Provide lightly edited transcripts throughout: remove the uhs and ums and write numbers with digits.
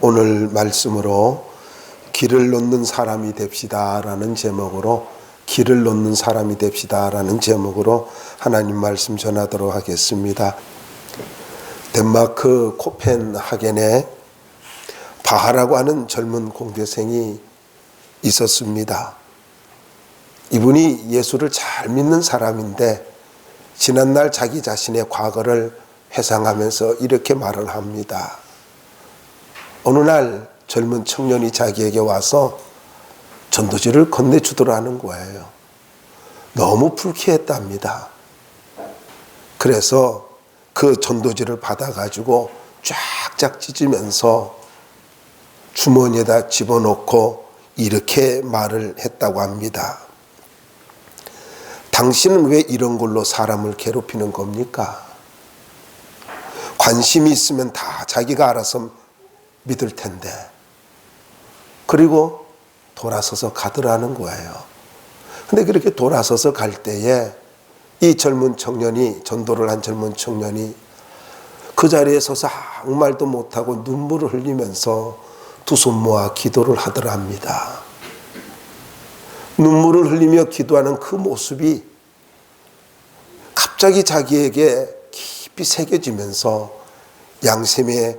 오늘 말씀으로 길을 놓는 사람이 됩시다라는 제목으로 길을 놓는 사람이 됩시다라는 제목으로 하나님 말씀 전하도록 하겠습니다. 덴마크 코펜하겐에 바하라고 하는 젊은 공대생이 있었습니다. 이분이 예수를 잘 믿는 사람인데 지난날 자기 자신의 과거를 회상하면서 이렇게 말을 합니다. 어느 날 젊은 청년이 자기에게 와서 전도지를 건네주더라는 거예요. 너무 불쾌했답니다. 그래서 그 전도지를 받아가지고 쫙쫙 찢으면서 주머니에다 집어넣고 이렇게 말을 했다고 합니다. 당신은 왜 이런 걸로 사람을 괴롭히는 겁니까? 관심이 있으면 다 자기가 알아서 믿을 텐데. 그리고 돌아서서 가더라는 거예요. 근데 그렇게 돌아서서 갈 때에 이 젊은 청년이, 전도를 한 젊은 청년이 그 자리에 서서 아무 말도 못하고 눈물을 흘리면서 두 손 모아 기도를 하더랍니다. 눈물을 흘리며 기도하는 그 모습이 갑자기 자기에게 깊이 새겨지면서 양심의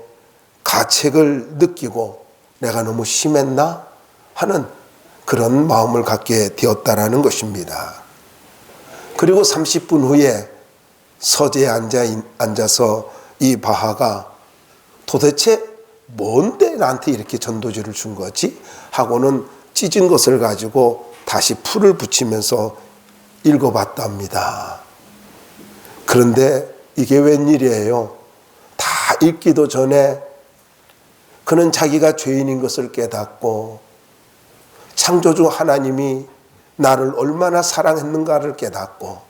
가책을 느끼고 내가 너무 심했나 하는 그런 마음을 갖게 되었다라는 것입니다. 그리고 30분 후에 서재에 앉아서 이 바하가 도대체 뭔데 나한테 이렇게 전도지를 준 거지? 하고는 찢은 것을 가지고 다시 풀을 붙이면서 읽어봤답니다. 그런데 이게 웬일이에요? 다 읽기도 전에 그는 자기가 죄인인 것을 깨닫고 창조주 하나님이 나를 얼마나 사랑했는가를 깨닫고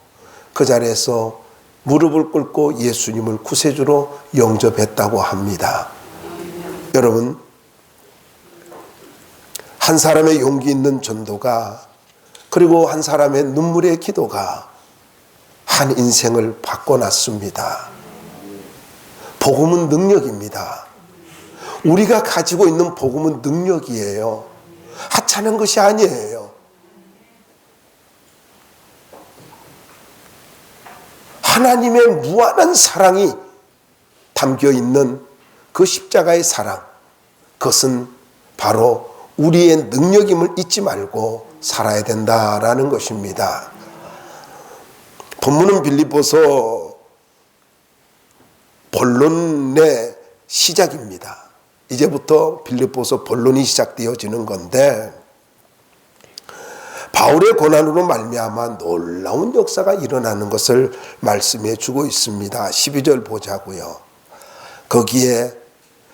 그 자리에서 무릎을 꿇고 예수님을 구세주로 영접했다고 합니다. 여러분, 한 사람의 용기 있는 전도가 그리고 한 사람의 눈물의 기도가 한 인생을 바꿔놨습니다. 복음은 능력입니다. 우리가 가지고 있는 복음은 능력이에요. 하찮은 것이 아니에요. 하나님의 무한한 사랑이 담겨있는 그 십자가의 사랑, 그것은 바로 우리의 능력임을 잊지 말고 살아야 된다라는 것입니다. 본문은 빌립보서 본론의 시작입니다. 이제부터 빌립보서 본론이 시작되어지는 건데 바울의 고난으로 말미암아 놀라운 역사가 일어나는 것을 말씀해 주고 있습니다. 12절 보자고요. 거기에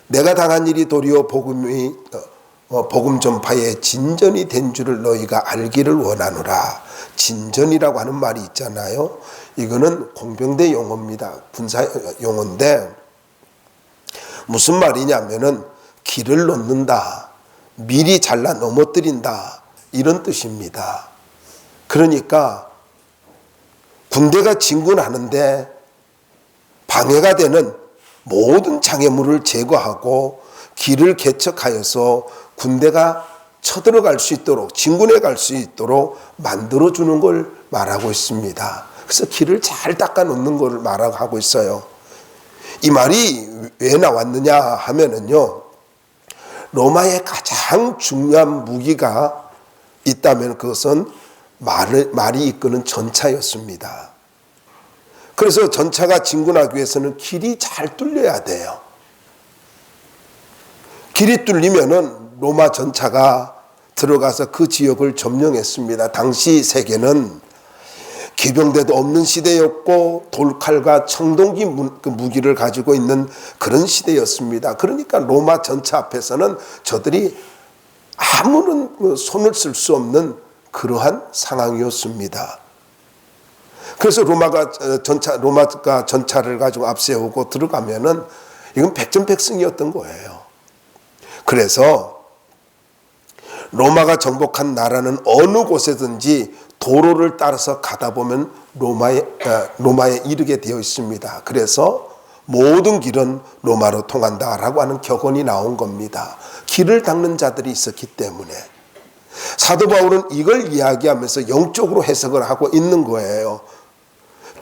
내가 당한 일이 도리어 복음 전파의 진전이 된 줄을 너희가 알기를 원하노라. 진전이라고 하는 말이 있잖아요. 이거는 공병대 용어입니다. 군사 용어인데 무슨 말이냐면은 길을 놓는다, 미리 잘라 넘어뜨린다 이런 뜻입니다. 그러니까 군대가 진군하는데 방해가 되는 모든 장애물을 제거하고 길을 개척하여서 군대가 쳐들어갈 수 있도록 진군해 갈 수 있도록 만들어주는 걸 말하고 있습니다. 그래서 길을 잘 닦아 놓는 걸 말하고 있어요. 이 말이 왜 나왔느냐 하면은요, 로마의 가장 중요한 무기가 있다면 그것은 말이 이끄는 전차였습니다. 그래서 전차가 진군하기 위해서는 길이 잘 뚫려야 돼요. 길이 뚫리면은 로마 전차가 들어가서 그 지역을 점령했습니다. 당시 세계는 기병대도 없는 시대였고 돌칼과 청동기 무기를 가지고 있는 그런 시대였습니다. 그러니까 로마 전차 앞에서는 저들이 아무런 손을 쓸 수 없는 그러한 상황이었습니다. 그래서 로마가 전차를 가지고 앞세우고 들어가면은 이건 백전백승이었던 거예요. 그래서 로마가 정복한 나라는 어느 곳에든지 도로를 따라서 가다 보면 로마에 이르게 되어 있습니다. 그래서 모든 길은 로마로 통한다라고 하는 격언이 나온 겁니다. 길을 닦는 자들이 있었기 때문에. 사도 바울은 이걸 이야기하면서 영적으로 해석을 하고 있는 거예요.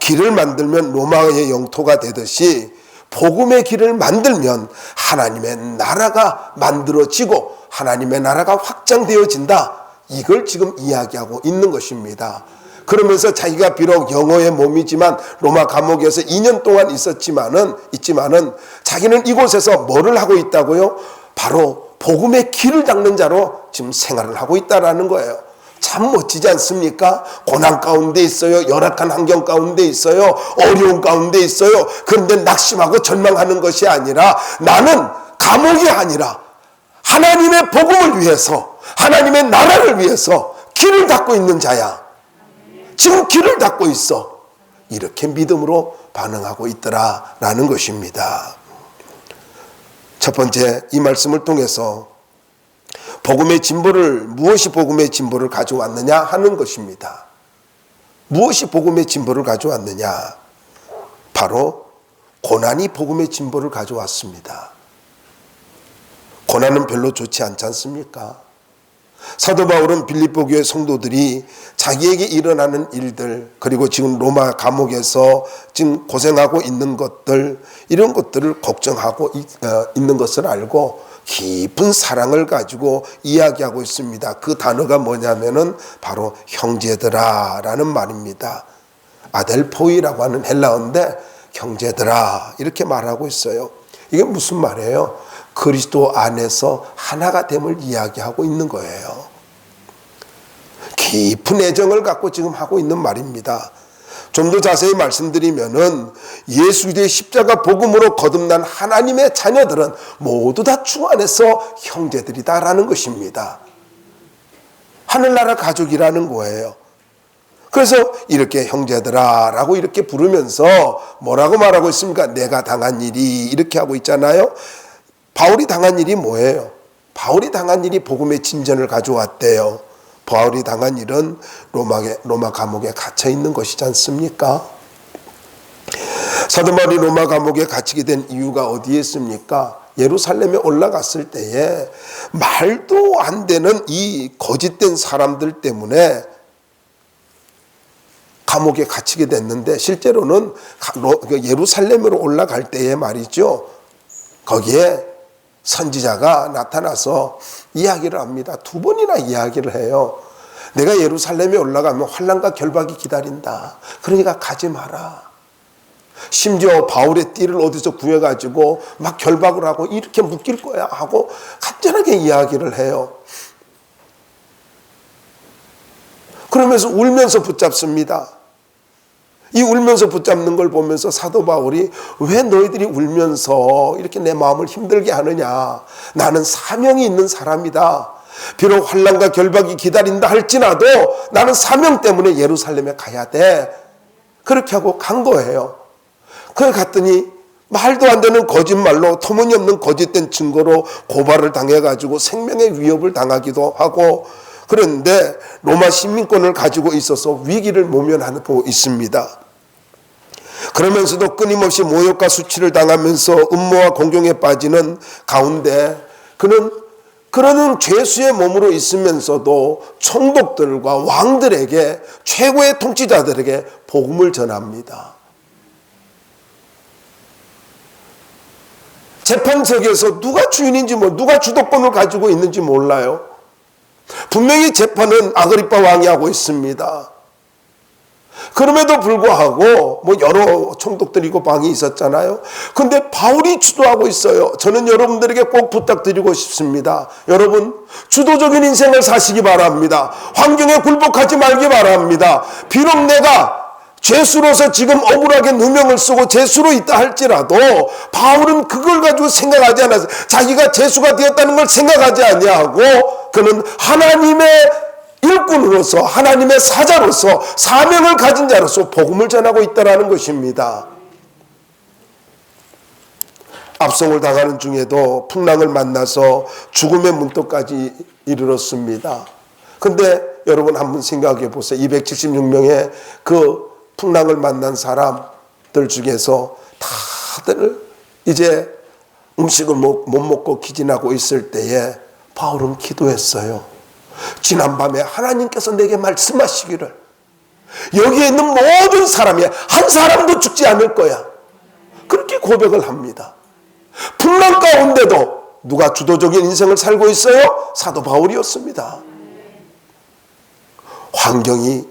길을 만들면 로마의 영토가 되듯이 복음의 길을 만들면 하나님의 나라가 만들어지고 하나님의 나라가 확장되어진다. 이걸 지금 이야기하고 있는 것입니다. 그러면서 자기가 비록 영어의 몸이지만 로마 감옥에서 2년 동안 있지만은 자기는 이곳에서 뭐를 하고 있다고요? 바로 복음의 길을 닦는 자로 지금 생활을 하고 있다라는 거예요. 참 멋지지 않습니까? 고난 가운데 있어요. 열악한 환경 가운데 있어요. 어려운 가운데 있어요. 그런데 낙심하고 절망하는 것이 아니라 나는 감옥이 아니라 하나님의 복음을 위해서 하나님의 나라를 위해서 길을 닦고 있는 자야. 지금 길을 닦고 있어. 이렇게 믿음으로 반응하고 있더라라는 것입니다. 첫 번째, 이 말씀을 통해서 무엇이 복음의 진보를 가져왔느냐 하는 것입니다. 무엇이 복음의 진보를 가져왔느냐? 바로 고난이 복음의 진보를 가져왔습니다. 고난은 별로 좋지 않지 않습니까? 사도 바울은 빌립보 교회 성도들이 자기에게 일어나는 일들, 그리고 지금 로마 감옥에서 지금 고생하고 있는 것들, 이런 것들을 걱정하고 있는 것을 알고 깊은 사랑을 가지고 이야기하고 있습니다. 그 단어가 뭐냐면은 바로 형제들아라는 말입니다. 아델포이라고 하는 헬라어인데 형제들아 이렇게 말하고 있어요. 이게 무슨 말이에요? 그리스도 안에서 하나가 됨을 이야기하고 있는 거예요. 깊은 애정을 갖고 지금 하고 있는 말입니다. 좀 더 자세히 말씀드리면은 예수 그리스도의 십자가 복음으로 거듭난 하나님의 자녀들은 모두 다 주 안에서 형제들이다라는 것입니다. 하늘나라 가족이라는 거예요. 그래서 이렇게 형제들아라고 이렇게 부르면서 뭐라고 말하고 있습니까? 내가 당한 일이 이렇게 하고 있잖아요. 바울이 당한 일이 뭐예요? 바울이 당한 일이 복음의 진전을 가져왔대요. 바울이 당한 일은 로마 감옥에 갇혀 있는 것이지 않습니까? 사도 바울이 로마 감옥에 갇히게 된 이유가 어디에 있습니까? 예루살렘에 올라갔을 때에 말도 안 되는 이 거짓된 사람들 때문에 감옥에 갇히게 됐는데, 실제로는 예루살렘으로 올라갈 때에 말이죠, 거기에 선지자가 나타나서 이야기를 합니다. 2번이나 이야기를 해요. 내가 예루살렘에 올라가면 환난과 결박이 기다린다. 그러니까 가지 마라. 심지어 바울의 띠를 어디서 구해가지고 막 결박을 하고 이렇게 묶일 거야 하고 간절하게 이야기를 해요. 그러면서 울면서 붙잡습니다. 이 울면서 붙잡는 걸 보면서 사도 바울이 왜 너희들이 울면서 이렇게 내 마음을 힘들게 하느냐. 나는 사명이 있는 사람이다. 비록 환난과 결박이 기다린다 할지라도 나는 사명 때문에 예루살렘에 가야 돼. 그렇게 하고 간 거예요. 그래 갔더니 말도 안 되는 거짓말로 터무니없는 거짓된 증거로 고발을 당해가지고 생명의 위협을 당하기도 하고, 그런데 로마 시민권을 가지고 있어서 위기를 모면하고 있습니다. 그러면서도 끊임없이 모욕과 수치를 당하면서 음모와 공경에 빠지는 가운데 그러는 죄수의 몸으로 있으면서도 총독들과 왕들에게, 최고의 통치자들에게 복음을 전합니다. 재판석에서 누가 주인인지 누가 주도권을 가지고 있는지 몰라요. 분명히 재판은 아그리파 왕이 하고 있습니다. 그럼에도 불구하고 여러 총독들이고 왕이 있었잖아요. 근데 바울이 주도하고 있어요. 저는 여러분들에게 꼭 부탁드리고 싶습니다. 여러분, 주도적인 인생을 사시기 바랍니다. 환경에 굴복하지 말기 바랍니다. 비록 내가 죄수로서 지금 억울하게 누명을 쓰고 죄수로 있다 할지라도 바울은 그걸 가지고 생각하지 않았어요. 자기가 죄수가 되었다는 걸 생각하지 아니하고 그는 하나님의 일꾼으로서, 하나님의 사자로서, 사명을 가진 자로서 복음을 전하고 있다는 것입니다. 압송을 당하는 중에도 풍랑을 만나서 죽음의 문턱까지 이르렀습니다. 근데 여러분 한번 생각해 보세요. 276명의 그 풍랑을 만난 사람들 중에서 다 다들 이제 음식을 못 먹고 기진하고 있을 때에 바울은 기도했어요. 지난밤에 하나님께서 내게 말씀하시기를 여기에 있는 모든 사람이 한 사람도 죽지 않을 거야. 그렇게 고백을 합니다. 풍랑 가운데도 누가 주도적인 인생을 살고 있어요? 사도 바울이었습니다. 환경이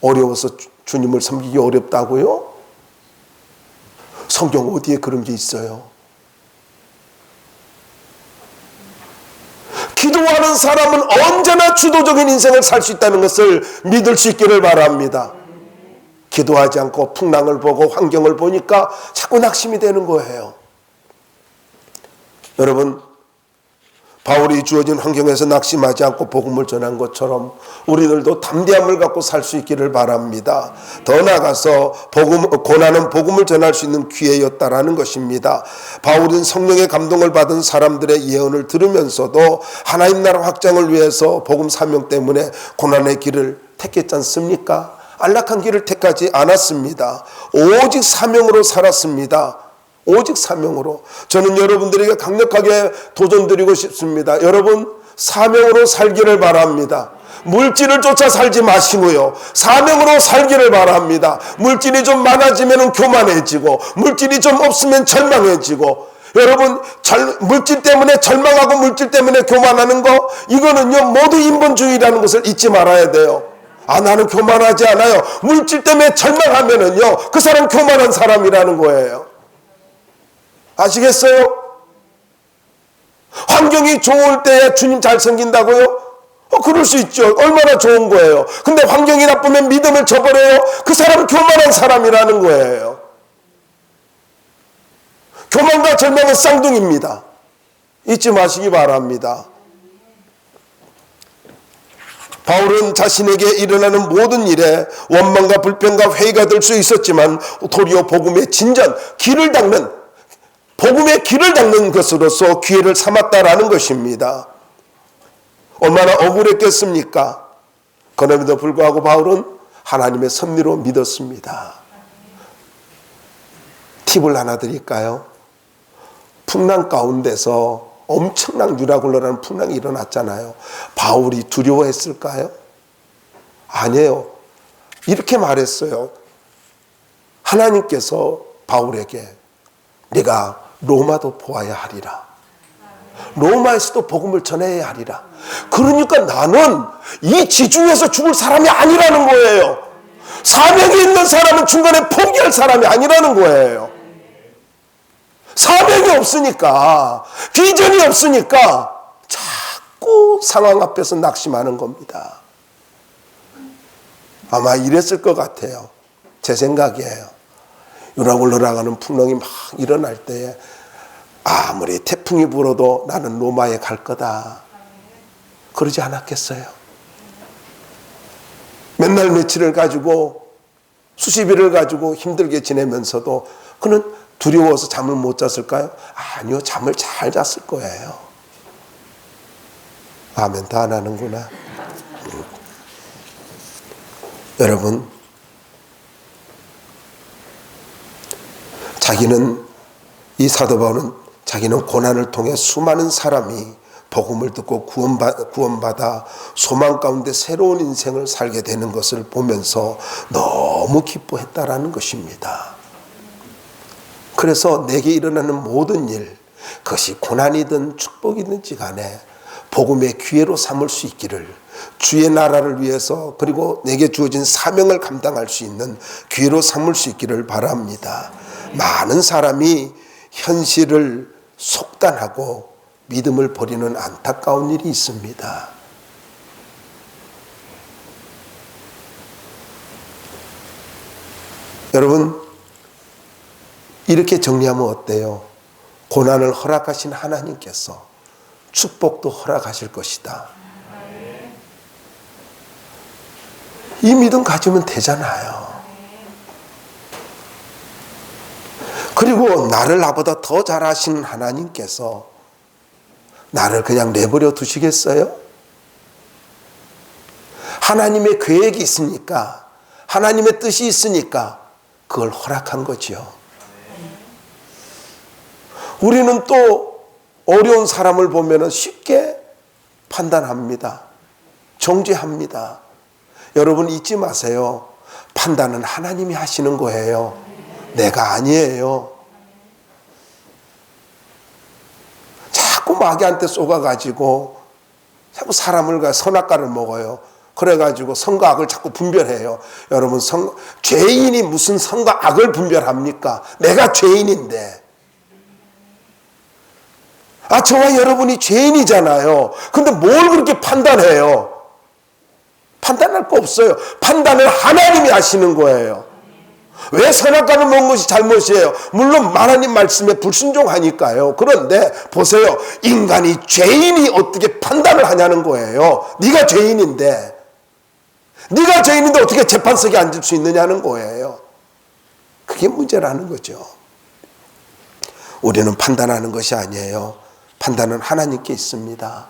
어려워서 주님을 섬기기 어렵다고요? 성경 어디에 그런 게 있어요? 기도하는 사람은 언제나 주도적인 인생을 살 수 있다는 것을 믿을 수 있기를 바랍니다. 기도하지 않고 풍랑을 보고 환경을 보니까 자꾸 낙심이 되는 거예요. 여러분, 바울이 주어진 환경에서 낙심하지 않고 복음을 전한 것처럼 우리들도 담대함을 갖고 살 수 있기를 바랍니다. 더 나아가서 고난은 복음을 전할 수 있는 기회였다라는 것입니다. 바울은 성령의 감동을 받은 사람들의 예언을 들으면서도 하나님 나라 확장을 위해서 복음 사명 때문에 고난의 길을 택했지 않습니까? 안락한 길을 택하지 않았습니다. 오직 사명으로 살았습니다. 오직 사명으로. 저는 여러분들에게 강력하게 도전드리고 싶습니다. 여러분, 사명으로 살기를 바랍니다. 물질을 쫓아 살지 마시고요, 사명으로 살기를 바랍니다. 물질이 좀 많아지면 교만해지고, 물질이 좀 없으면 절망해지고, 여러분, 물질 때문에 절망하고 물질 때문에 교만하는 거, 이거는요 모두 인본주의라는 것을 잊지 말아야 돼요. 나는 교만하지 않아요. 물질 때문에 절망하면은요 그 사람 교만한 사람이라는 거예요. 아시겠어요? 환경이 좋을 때에 주님 잘 섬긴다고요? 그럴 수 있죠. 얼마나 좋은 거예요. 근데 환경이 나쁘면 믿음을 저버려요. 그 사람은 교만한 사람이라는 거예요. 교만과 절망은 쌍둥이입니다. 잊지 마시기 바랍니다. 바울은 자신에게 일어나는 모든 일에 원망과 불평과 회의가 될 수 있었지만 도리어 복음의 진전, 복음의 길을 닦는 것으로서 기회를 삼았다라는 것입니다. 얼마나 억울했겠습니까? 그럼에도 불구하고 바울은 하나님의 섭리로 믿었습니다. 팁을 하나 드릴까요? 풍랑 가운데서 엄청난 유라굴로라는 풍랑이 일어났잖아요. 바울이 두려워했을까요? 아니에요. 이렇게 말했어요. 하나님께서 바울에게 네가 로마도 보아야 하리라. 로마에서도 복음을 전해야 하리라. 그러니까 나는 이 지중해에서 죽을 사람이 아니라는 거예요. 사명이 있는 사람은 중간에 포기할 사람이 아니라는 거예요. 사명이 없으니까, 비전이 없으니까 자꾸 상황 앞에서 낙심하는 겁니다. 아마 이랬을 것 같아요. 제 생각이에요. 유라굴로라가는 풍랑이 막 일어날 때에 아무리 태풍이 불어도 나는 로마에 갈 거다, 그러지 않았겠어요? 맨날 며칠을 가지고 수십 일을 가지고 힘들게 지내면서도 그는 두려워서 잠을 못 잤을까요? 아니요, 잠을 잘 잤을 거예요. 아멘. 다 안 하는구나. 여러분, 이 사도 바울은 자기는 고난을 통해 수많은 사람이 복음을 듣고 구원받아 소망 가운데 새로운 인생을 살게 되는 것을 보면서 너무 기뻐했다라는 것입니다. 그래서 내게 일어나는 모든 일, 그것이 고난이든 축복이든지 간에 복음의 기회로 삼을 수 있기를, 주의 나라를 위해서 그리고 내게 주어진 사명을 감당할 수 있는 기회로 삼을 수 있기를 바랍니다. 많은 사람이 현실을 속단하고 믿음을 버리는 안타까운 일이 있습니다. 여러분, 이렇게 정리하면 어때요? 고난을 허락하신 하나님께서 축복도 허락하실 것이다. 이 믿음 가지면 되잖아요. 그리고 나를 나보다 더 잘하시는 하나님께서 나를 그냥 내버려 두시겠어요? 하나님의 계획이 있으니까, 하나님의 뜻이 있으니까 그걸 허락한 거지요. 우리는 또 어려운 사람을 보면 쉽게 판단합니다. 정죄합니다. 여러분 잊지 마세요. 판단은 하나님이 하시는 거예요. 내가 아니에요. 자꾸 마귀한테 쏘가가지고 자꾸 사람을 선악과를 먹어요. 그래가지고 선과 악을 자꾸 분별해요. 여러분 죄인이 무슨 선과 악을 분별합니까? 내가 죄인인데. 저와 여러분이 죄인이잖아요. 근데 뭘 그렇게 판단해요? 판단할 거 없어요. 판단을 하나님이 하시는 거예요. 왜 선악과를 먹은 것이 잘못이에요? 물론 하나님 말씀에 불순종하니까요. 그런데 보세요. 인간이 죄인이 어떻게 판단을 하냐는 거예요. 네가 죄인인데 어떻게 재판석에 앉을 수 있느냐는 거예요. 그게 문제라는 거죠. 우리는 판단하는 것이 아니에요. 판단은 하나님께 있습니다.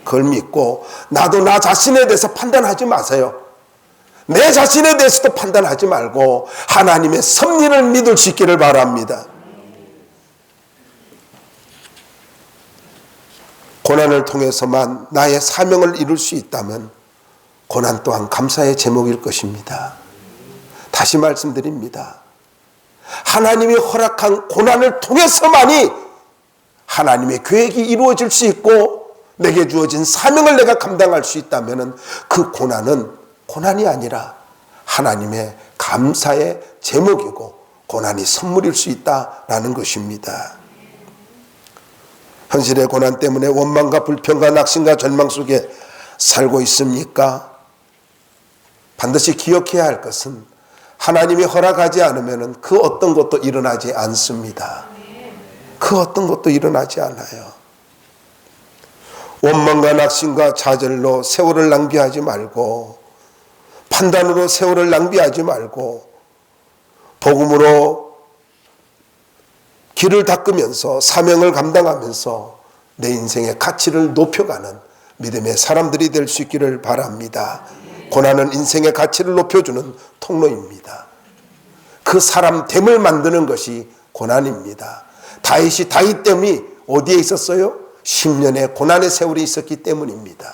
그걸 믿고 나도 나 자신에 대해서 판단하지 마세요. 내 자신에 대해서도 판단하지 말고 하나님의 섭리를 믿을 수 있기를 바랍니다. 고난을 통해서만 나의 사명을 이룰 수 있다면 고난 또한 감사의 제목일 것입니다. 다시 말씀드립니다. 하나님이 허락한 고난을 통해서만이 하나님의 계획이 이루어질 수 있고 내게 주어진 사명을 내가 감당할 수 있다면 그 고난은 고난이 아니라 하나님의 감사의 제목이고 고난이 선물일 수 있다라는 것입니다. 현실의 고난 때문에 원망과 불평과 낙심과 절망 속에 살고 있습니까? 반드시 기억해야 할 것은 하나님이 허락하지 않으면 그 어떤 것도 일어나지 않습니다. 그 어떤 것도 일어나지 않아요. 원망과 낙심과 좌절로 세월을 낭비하지 말고 판단으로 세월을 낭비하지 말고 복음으로 길을 닦으면서 사명을 감당하면서 내 인생의 가치를 높여가는 믿음의 사람들이 될 수 있기를 바랍니다. 고난은 인생의 가치를 높여주는 통로입니다. 그 사람됨을 만드는 것이 고난입니다. 다윗이 다윗됨이 어디에 있었어요? 10년의 고난의 세월이 있었기 때문입니다.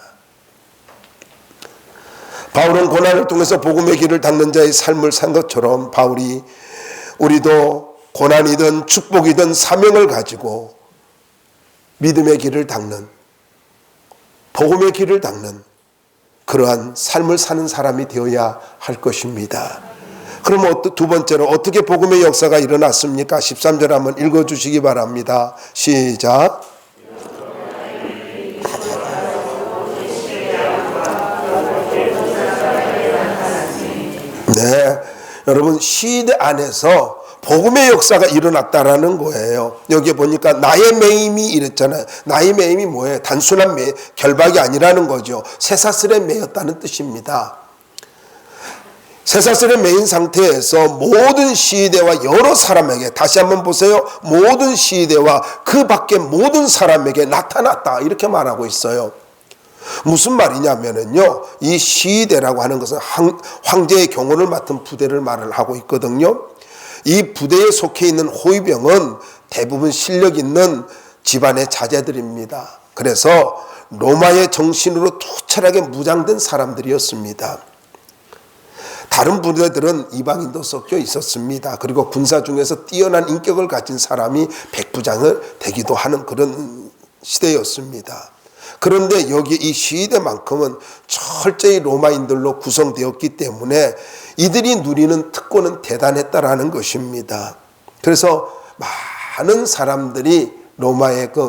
바울은 고난을 통해서 복음의 길을 닦는 자의 삶을 산 것처럼 바울이 우리도 고난이든 축복이든 사명을 가지고 믿음의 길을 닦는 복음의 길을 닦는 그러한 삶을 사는 사람이 되어야 할 것입니다. 그럼 두 번째로 어떻게 복음의 역사가 일어났습니까? 13절 한번 읽어주시기 바랍니다. 시작. 네, 여러분 시대 안에서 복음의 역사가 일어났다라는 거예요. 여기 보니까 나의 매임이 이랬잖아요. 나의 매임이 뭐예요? 단순한 결박이 아니라는 거죠. 쇠사슬에 매였다는 뜻입니다. 쇠사슬에 매인 상태에서 모든 시대와 여러 사람에게, 다시 한번 보세요. 모든 시대와 그 밖의 모든 사람에게 나타났다 이렇게 말하고 있어요. 무슨 말이냐면요, 이 시대라고 하는 것은 황제의 경호를 맡은 부대를 말을 하고 있거든요. 이 부대에 속해 있는 호위병은 대부분 실력 있는 집안의 자제들입니다. 그래서 로마의 정신으로 투철하게 무장된 사람들이었습니다. 다른 부대들은 이방인도 섞여 있었습니다. 그리고 군사 중에서 뛰어난 인격을 가진 사람이 백부장을 되기도 하는 그런 시대였습니다. 그런데 여기 이 시대만큼은 철저히 로마인들로 구성되었기 때문에 이들이 누리는 특권은 대단했다라는 것입니다. 그래서 많은 사람들이 로마의 그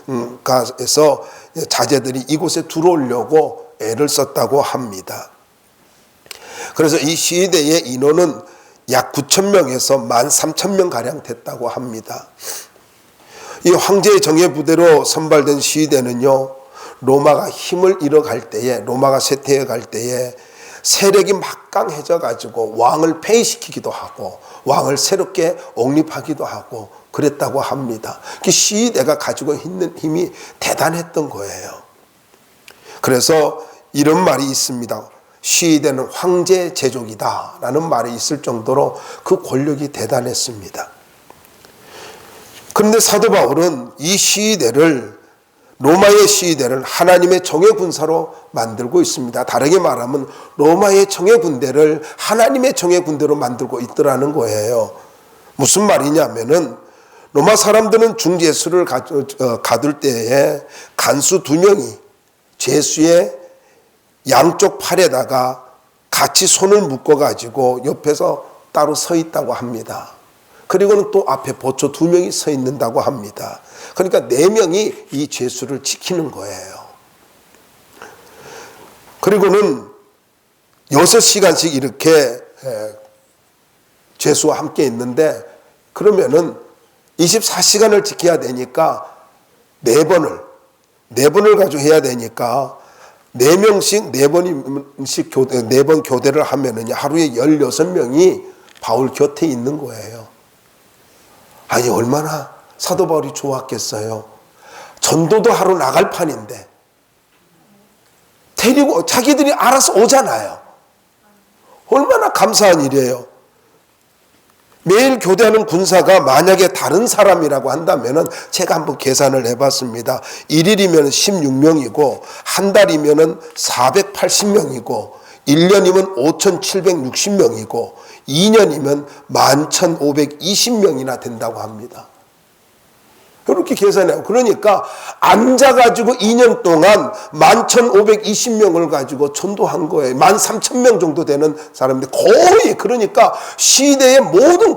명문가에서 자제들이 이곳에 들어오려고 애를 썼다고 합니다. 그래서 이 시대의 인원은 약 9,000명에서 13,000명 가량 됐다고 합니다. 이 황제의 정예 부대로 선발된 시대는요, 로마가 힘을 잃어갈 때에, 로마가 쇠퇴해 갈 때에 세력이 막강해져 가지고 왕을 폐위시키기도 하고 왕을 새롭게 옹립하기도 하고 그랬다고 합니다. 그 시대가 가지고 있는 힘이 대단했던 거예요. 그래서 이런 말이 있습니다. 시대는 황제 제족이다 라는 말이 있을 정도로 그 권력이 대단했습니다. 그런데 사도 바울은 이 시위대를, 로마의 시위대를 하나님의 정예 군사로 만들고 있습니다. 다르게 말하면 로마의 정예 군대를 하나님의 정예 군대로 만들고 있더라는 거예요. 무슨 말이냐면은 로마 사람들은 중죄수를 가둘 때에 간수 2명이 죄수의 양쪽 팔에다가 같이 손을 묶어가지고 옆에서 따로 서 있다고 합니다. 그리고는 또 앞에 보초 2명이 서 있는다고 합니다. 그러니까 4명이 이 죄수를 지키는 거예요. 그리고는 6시간씩 이렇게 죄수와 함께 있는데, 그러면은 24시간을 지켜야 되니까 4번을 가지고 해야 되니까 4명씩 4번 교대를 하면은 하루에 16명이 바울 곁에 있는 거예요. 아니, 얼마나 사도 바울이 좋았겠어요. 전도도 하러 나갈 판인데 데리고 자기들이 알아서 오잖아요. 얼마나 감사한 일이에요. 매일 교대하는 군사가 만약에 다른 사람이라고 한다면은 제가 한번 계산을 해봤습니다. 1일이면 16명이고 한 달이면 480명이고 1년이면 5760명이고 2년이면 11,520명이나 된다고 합니다. 그렇게 계산해요. 그러니까 앉아가지고 2년 동안 11,520명을 가지고 전도한 거예요. 13,000명 정도 되는 사람들, 거의, 그러니까 시대의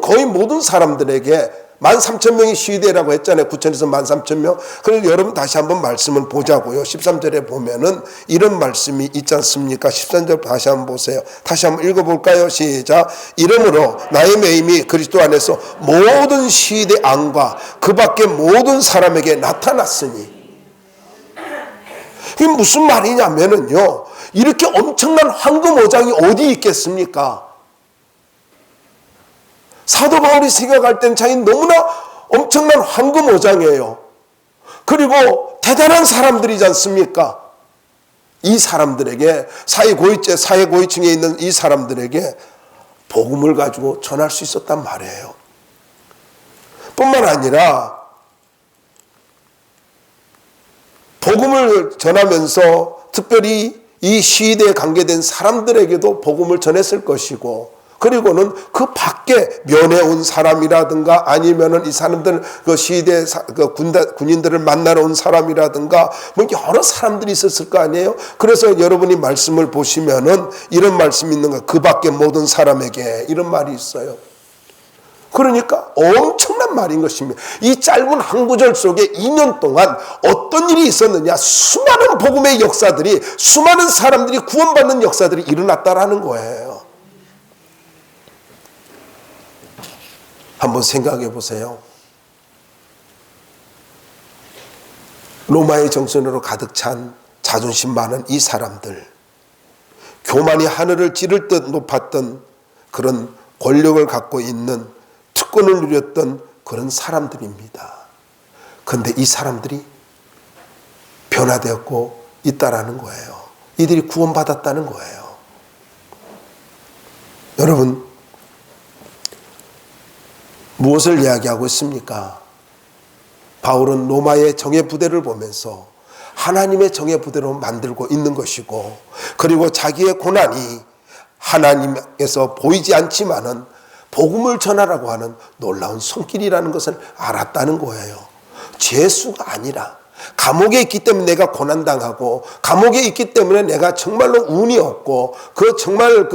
거의 모든 사람들에게 13,000명이 시대라고 했잖아요. 9천에서 13,000명. 그래서 여러분 다시 한번 말씀을 보자고요. 13절에 보면은 이런 말씀이 있지 않습니까? 13절 다시 한번 보세요. 다시 한번 읽어볼까요? 시작. 이러므로 나의 매임이 그리스도 안에서 모든 시대 안과 그 밖에 모든 사람에게 나타났으니. 이게 무슨 말이냐면은요, 이렇게 엄청난 황금 오장이 어디 있겠습니까? 사도 바울이 생각할 때는 자기는 너무나 엄청난 황금 오장이에요. 그리고 대단한 사람들이지 않습니까? 이 사람들에게, 사회고위층에 있는 이 사람들에게 복음을 가지고 전할 수 있었단 말이에요. 뿐만 아니라 복음을 전하면서 특별히 이 시대에 관계된 사람들에게도 복음을 전했을 것이고, 그리고는 그 밖에 면회 온 사람이라든가 아니면은 이 사람들 그 시대 군인들을 만나러 온 사람이라든가 뭐 여러 사람들이 있었을 거 아니에요. 그래서 여러분이 말씀을 보시면은 이런 말씀이 있는 거예요. 그 밖에 모든 사람에게, 이런 말이 있어요. 그러니까 엄청난 말인 것입니다. 이 짧은 한 구절 속에 2년 동안 어떤 일이 있었느냐, 수많은 복음의 역사들이, 수많은 사람들이 구원받는 역사들이 일어났다라는 거예요. 한번 생각해 보세요. 로마의 정신으로 가득 찬 자존심 많은 이 사람들, 교만이 하늘을 찌를 듯 높았던 그런 권력을 갖고 있는, 특권을 누렸던 그런 사람들입니다. 그런데 이 사람들이 변화되었고 있다라는 거예요. 이들이 구원받았다는 거예요. 여러분, 무엇을 이야기하고 있습니까? 바울은 로마의 정예 부대를 보면서 하나님의 정예 부대로 만들고 있는 것이고, 그리고 자기의 고난이 하나님에서 보이지 않지만은 복음을 전하라고 하는 놀라운 손길이라는 것을 알았다는 거예요. 죄수가 아니라 감옥에 있기 때문에 내가 고난당하고, 감옥에 있기 때문에 내가 정말로 운이 없고, 정말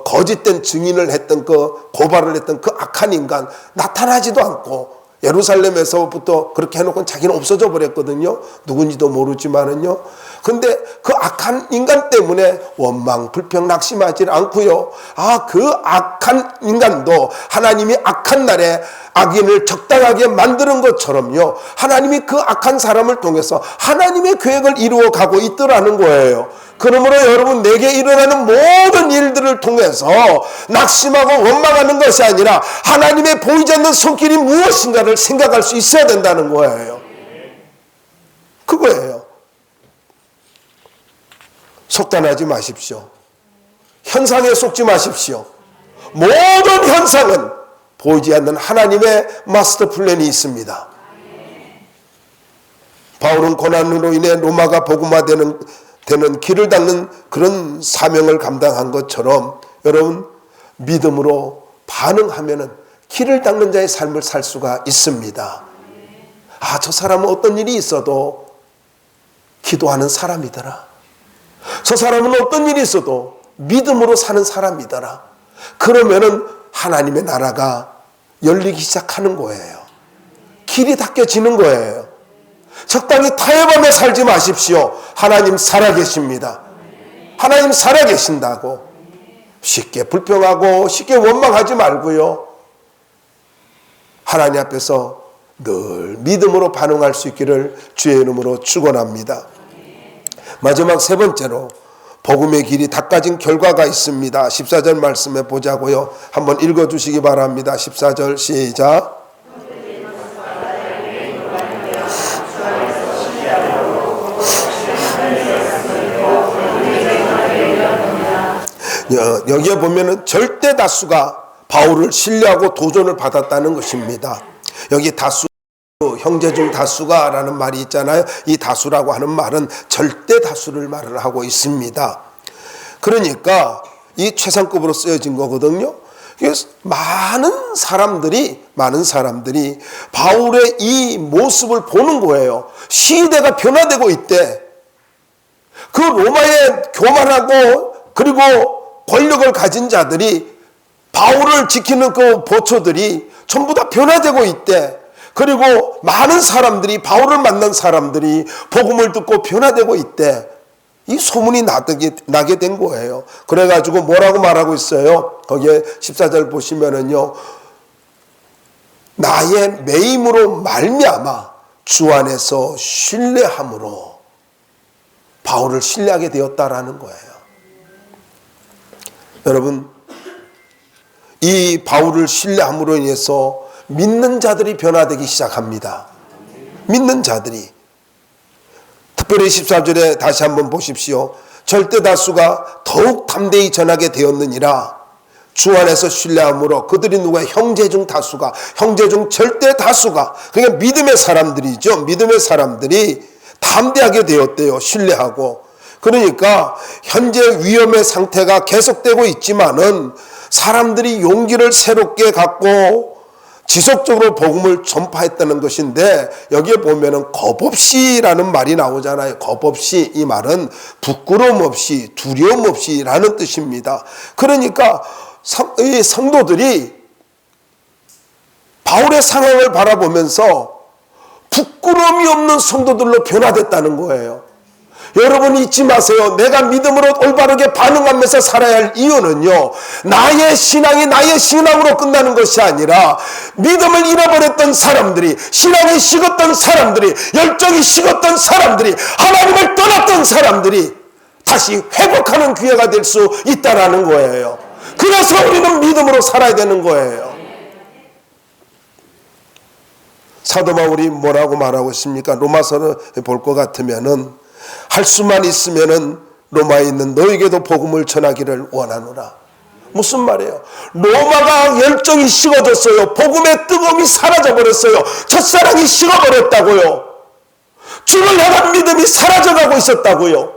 거짓된 증인을 했던 고발을 했던 그 악한 인간 나타나지도 않고, 예루살렘에서부터 그렇게 해놓고 자기는 없어져 버렸거든요. 누군지도 모르지만은요. 근데 그 악한 인간 때문에 원망, 불평, 낙심하지 않고요. 그 악한 인간도 하나님이 악한 날에 악인을 적당하게 만드는 것처럼요, 하나님이 그 악한 사람을 통해서 하나님의 계획을 이루어 가고 있더라는 거예요. 그러므로 여러분, 내게 일어나는 모든 일들을 통해서 낙심하고 원망하는 것이 아니라 하나님의 보이지 않는 손길이 무엇인가를 생각할 수 있어야 된다는 거예요. 그거예요. 속단하지 마십시오. 현상에 속지 마십시오. 모든 현상은 보이지 않는 하나님의 마스터 플랜이 있습니다. 바울은 고난으로 인해 로마가 복음화되는 길을 닦는 그런 사명을 감당한 것처럼 여러분 믿음으로 반응하면은 길을 닦는 자의 삶을 살 수가 있습니다. 아, 저 사람은 어떤 일이 있어도 기도하는 사람이더라. 저 사람은 어떤 일이 있어도 믿음으로 사는 사람이더라. 그러면은 하나님의 나라가 열리기 시작하는 거예요. 길이 닦여지는 거예요. 적당히 타협하며 살지 마십시오. 하나님 살아계십니다. 하나님 살아계신다고 쉽게 불평하고 쉽게 원망하지 말고요. 하나님 앞에서 늘 믿음으로 반응할 수 있기를 주의 이름으로 축원합니다. 마지막 세 번째로 복음의 길이 닦아진 결과가 있습니다. 14절 말씀해 보자고요. 한번 읽어주시기 바랍니다. 14절 시작. 여기에 보면은 절대 다수가 바울을 신뢰하고 도전을 받았다는 것입니다. 여기 다수, 형제 중 다수가 라는 말이 있잖아요. 이 다수라고 하는 말은 절대 다수를 말을 하고 있습니다. 그러니까 이 최상급으로 쓰여진 거거든요. 많은 사람들이 바울의 이 모습을 보는 거예요. 시대가 변화되고 있대. 그 로마의 교만하고 그리고 권력을 가진 자들이 바울을 지키는 그 보초들이 전부 다 변화되고 있대. 그리고 많은 사람들이 바울을 만난 사람들이 복음을 듣고 변화되고 있대. 이 소문이 나게 된 거예요. 그래가지고 뭐라고 말하고 있어요? 거기에 14절 보시면은요, 나의 매임으로 말미암아 주 안에서 신뢰함으로 바울을 신뢰하게 되었다라는 거예요. 여러분, 이 바울을 신뢰함으로 인해서 믿는 자들이 변화되기 시작합니다. 믿는 자들이. 특별히 14절에 다시 한번 보십시오. 절대 다수가 더욱 담대히 전하게 되었느니라. 주 안에서 신뢰함으로 그들이 누구야? 형제 중 다수가, 형제 중 절대 다수가, 그러니까 믿음의 사람들이죠. 믿음의 사람들이 담대하게 되었대요. 신뢰하고. 그러니까 현재 위험의 상태가 계속되고 있지만은 사람들이 용기를 새롭게 갖고 지속적으로 복음을 전파했다는 것인데, 여기에 보면은 겁없이라는 말이 나오잖아요. 겁없이, 이 말은 부끄러움 없이, 두려움 없이라는 뜻입니다. 그러니까 이 성도들이 바울의 상황을 바라보면서 부끄러움이 없는 성도들로 변화됐다는 거예요. 여러분 잊지 마세요. 내가 믿음으로 올바르게 반응하면서 살아야 할 이유는요, 나의 신앙이 나의 신앙으로 끝나는 것이 아니라 믿음을 잃어버렸던 사람들이, 신앙이 식었던 사람들이, 열정이 식었던 사람들이, 하나님을 떠났던 사람들이 다시 회복하는 기회가 될 수 있다는 거예요. 그래서 우리는 믿음으로 살아야 되는 거예요. 사도 바울이 뭐라고 말하고 있습니까? 로마서를 볼 것 같으면은 할 수만 있으면은 로마에 있는 너에게도 복음을 전하기를 원하노라. 무슨 말이에요? 로마가 열정이 식어졌어요. 복음의 뜨거움이 사라져버렸어요. 첫사랑이 식어버렸다고요. 주를 향한 믿음이 사라져가고 있었다고요.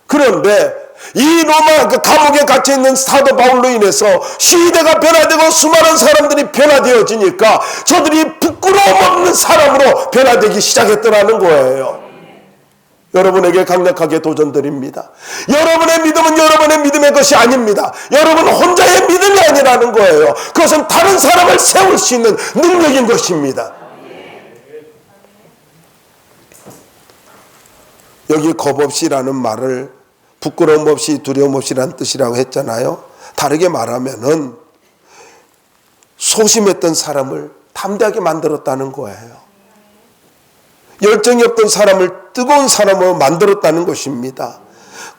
그런데 이 로마 그 감옥에 갇혀있는 사도 바울로 인해서 시대가 변화되고 수많은 사람들이 변화되어지니까 저들이 부끄러움 없는 사람으로 변화되기 시작했더라는 거예요. 여러분에게 강력하게 도전드립니다. 여러분의 믿음은 여러분의 믿음의 것이 아닙니다. 여러분 혼자의 믿음이 아니라는 거예요. 그것은 다른 사람을 세울 수 있는 능력인 것입니다. 여기 겁없이라는 말을 부끄러움 없이 두려움 없이라는 뜻이라고 했잖아요. 다르게 말하면은 소심했던 사람을 담대하게 만들었다는 거예요. 열정이 없던 사람을 뜨거운 사람으로 만들었다는 것입니다.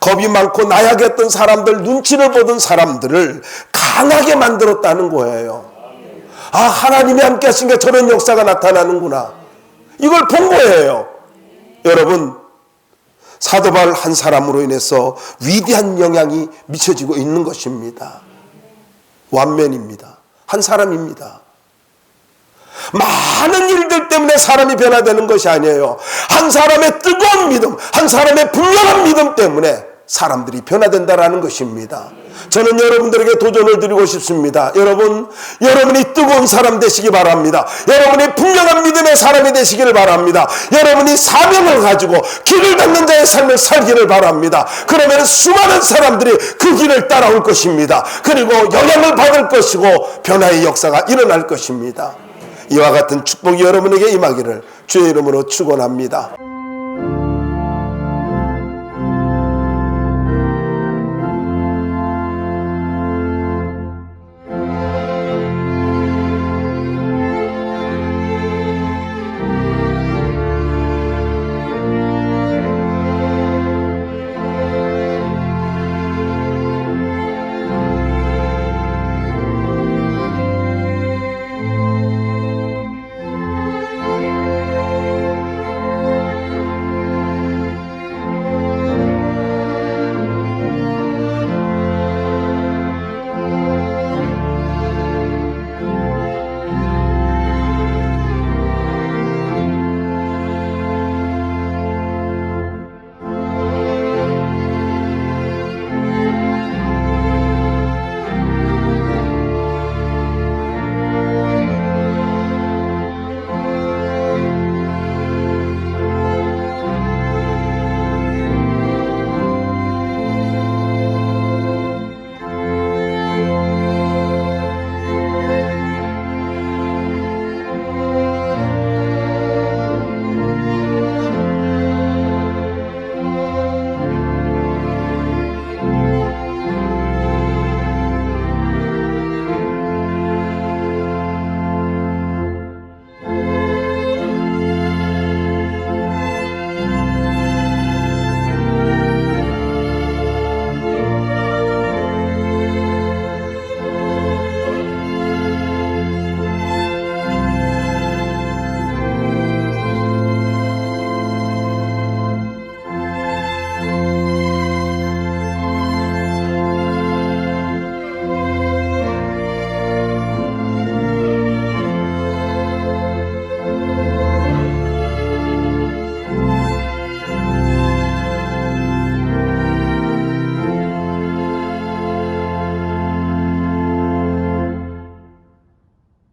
겁이 많고 나약했던 사람들, 눈치를 보던 사람들을 강하게 만들었다는 거예요. 아, 하나님이 함께 하시니까 저런 역사가 나타나는구나. 이걸 본 거예요. 여러분, 사도 바울 한 사람으로 인해서 위대한 영향이 미쳐지고 있는 것입니다. 완면입니다. 한 사람입니다. 많은 일들 때문에 사람이 변화되는 것이 아니에요. 한 사람의 뜨거운 믿음, 한 사람의 분명한 믿음 때문에 사람들이 변화된다라는 것입니다. 저는 여러분들에게 도전을 드리고 싶습니다. 여러분이 뜨거운 사람 되시기 바랍니다. 여러분이 분명한 믿음의 사람이 되시기를 바랍니다. 여러분이 사명을 가지고 길을 닦는 자의 삶을 살기를 바랍니다. 그러면 수많은 사람들이 그 길을 따라올 것입니다. 그리고 영향을 받을 것이고 변화의 역사가 일어날 것입니다. 이와 같은 축복이 여러분에게 임하기를 주의 이름으로 축원합니다.